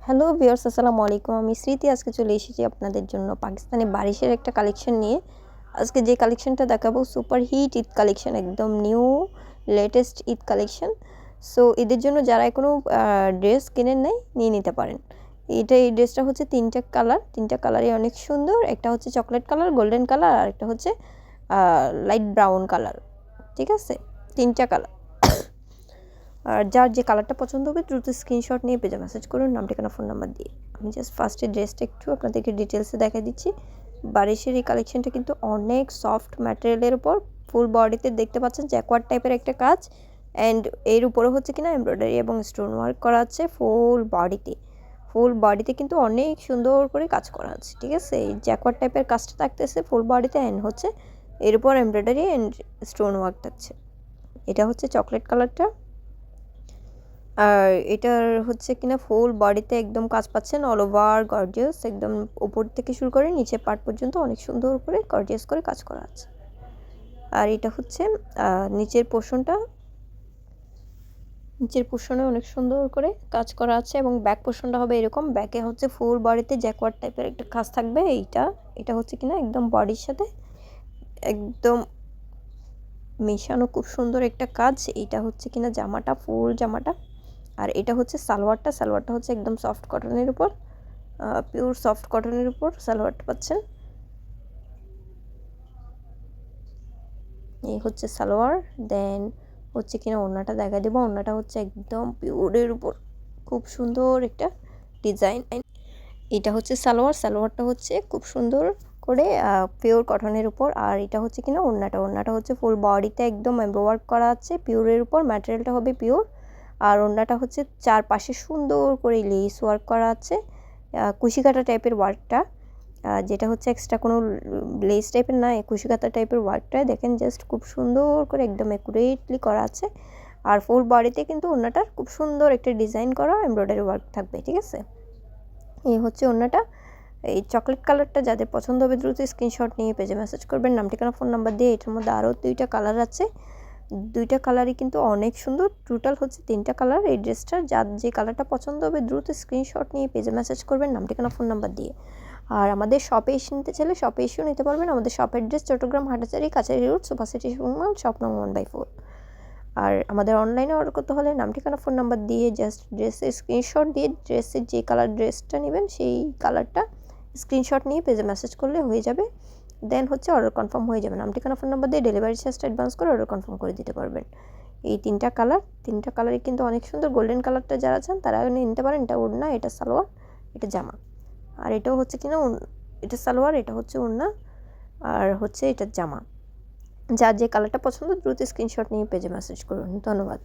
Hello viewers, আসসালামু আলাইকুম। আমি স্মৃতি আজকে চলে এসেছি আপনাদের জন্য পাকিস্তানি বারিশের একটা কালেকশন নিয়ে। আজকে যে কালেকশনটা দেখাবো সুপার হিট ঈদ কালেকশন, একদম new latest Eid collection. So ঈদের জন্য যারা এখনও ড্রেস কেনেন নাই নিয়ে নিতে পারেন। এই ড্রেসটা হচ্ছে তিনটা কালারই অনেক সুন্দর। একটা হচ্ছে চকলেট কালার, গোল্ডেন কালার, আর একটা হচ্ছে লাইট ব্রাউন কালার। ঠিক আছে, তিনটা কালার। আর যার যে কালারটা পছন্দ হবে দ্রুত স্ক্রিনশট নিয়ে পেজে মেসেজ করুন, নাম ঠিকানা ফোন নাম্বার দিয়ে। আমি জাস্ট ফার্স্টে ড্রেসটা একটু আপনাদেরকে ডিটেলসে দেখা দিচ্ছি। বারিশের এই কালেকশনটা কিন্তু অনেক সফট ম্যাটেরিয়ালের উপর, ফুল বডিতে দেখতে পাচ্ছেন জ্যাকওয়ার্ড টাইপের একটা কাজ, অ্যান্ড এর উপরে হচ্ছে কিনা এমব্রয়ডারি এবং স্টোন ওয়ার্ক করা আছে ফুল বডিতে কিন্তু অনেক সুন্দর করে কাজ করা আছে। ঠিক আছে, এই জ্যাকওয়ার্ড টাইপের কাজটা থাকতেছে ফুল বডিতে, অ্যান্ড হচ্ছে এর উপর এমব্রয়ডারি অ্যান্ড স্টোন ওয়ার্ক থাকছে। এটা হচ্ছে চকলেট কালারটা, আর এটার হচ্ছে কিনা ফুল বডিতে একদম কাজ পাচ্ছেন অল ওভার গর্জিয়াস, একদম উপর থেকে শুরু করে নিচের পার্ট পর্যন্ত অনেক সুন্দর করে গর্জিয়াস করে কাজ করা আছে। আর এটা হচ্ছে নিচের পোর্শনে অনেক সুন্দর করে কাজ করা আছে, এবং ব্যাক পোর্শনটা হবে এরকম। ব্যাকে হচ্ছে ফুল বডিতে জ্যাকওয়ার্ড টাইপের একটা কাজ থাকবে। এটা হচ্ছে কিনা একদম বডির সাথে একদম মেশানো, খুব সুন্দর একটা কাজ। এটা হচ্ছে কিনা জামাটা, ফুল জামাটা। আর এটা হচ্ছে সালোয়ারটা হচ্ছে একদম সফট কটনের উপর, পিওর সফট কটনের উপর সালোয়ারটা পাচ্ছেন। এই হচ্ছে সালোয়ার। দেন হচ্ছে কিনা ওড়নাটা দেখা দেবো। ওড়নাটা হচ্ছে একদম পিওরের উপর, খুব সুন্দর একটা ডিজাইন। এটা হচ্ছে সালোয়ারটা হচ্ছে খুব সুন্দর করে পিওর কটনের উপর। আর এটা হচ্ছে কিনা ওড়নাটা হচ্ছে ফুল বডিতে একদম এমব্রয়ডারি করা আছে পিওরের উপর, ম্যাটেরিয়ালটা হবে পিওর। আর ওড়নাটা হচ্ছে চারপাশে সুন্দর করে লেস ওয়ার্ক করা আছে, কুশি কাটা টাইপের ওয়ার্কটা, যেটা হচ্ছে এক্সট্রা কোনো লেস টাইপের না, কুশি কাটা টাইপের ওয়ার্কটা দেখেন জাস্ট খুব সুন্দর করে একদম অ্যাকুরেটলি করা আছে। আর ফুল বডিতে কিন্তু ওড়নাটার খুব সুন্দর একটা ডিজাইন করা এমব্রয়ডারি ওয়ার্ক থাকবে। ঠিক আছে, এই হচ্ছে ওড়নাটা। এই চকলেট কালারটা যাদের পছন্দ হবে দ্রুত স্ক্রিনশট নিয়ে পেজে মেসেজ করবেন, নাম ঠিকানা ফোন নাম্বার দিয়ে। এটার মধ্যে আরও দুইটা কালার আছে, দুইটা কালারই কিন্তু অনেক সুন্দর। টোটাল হচ্ছে তিনটা কালার এই ড্রেসটার। যার যে কালারটা পছন্দ হবে দ্রুত স্ক্রিনশট নিয়ে পেজে মেসেজ করবেন, নাম ঠিকানা ফোন নাম্বার দিয়ে। আর আমাদের শপে এসে নিতে চাইলে শপে এসেও নিতে পারবেন। আমাদের শপের অ্যাড্রেস চট্টগ্রাম হাটাচারি কাছারি road super city shopping mall, shop নং 1/4। আর আমাদের অনলাইনে অর্ডার করতে হলে নাম ঠিকানা ফোন নাম্বার দিয়ে জাস্ট ড্রেসের স্ক্রিনশট দিয়ে ড্রেসের যে কালার ড্রেসটা নেবেন সেই কালারটা স্ক্রিনশট নিয়ে পেজে মেসেজ করলে হয়ে যাবে। দেন হচ্ছে অর্ডার কনফার্ম হয়ে যাবে। নাম ঠিকানা ফোন নাম্বার দিয়ে ডেলিভারি চার্জটা অ্যাডভান্স করে অর্ডার কনফার্ম করে দিতে পারবেন। এই তিনটা কালারই কিন্তু অনেক সুন্দর। গোল্ডেন কালারটা যারা চান তারা নিতে পারেন। এটা ওড়না, এটা সালোয়ার, এটা জামা। আর এটাও হচ্ছে কিনা এটা সালোয়ার, এটা হচ্ছে ওড়না, আর হচ্ছে এটা জামা। যার যে কালারটা পছন্দ দ্রুত স্ক্রিনশট নিয়ে পেজে মেসেজ করুন। ধন্যবাদ।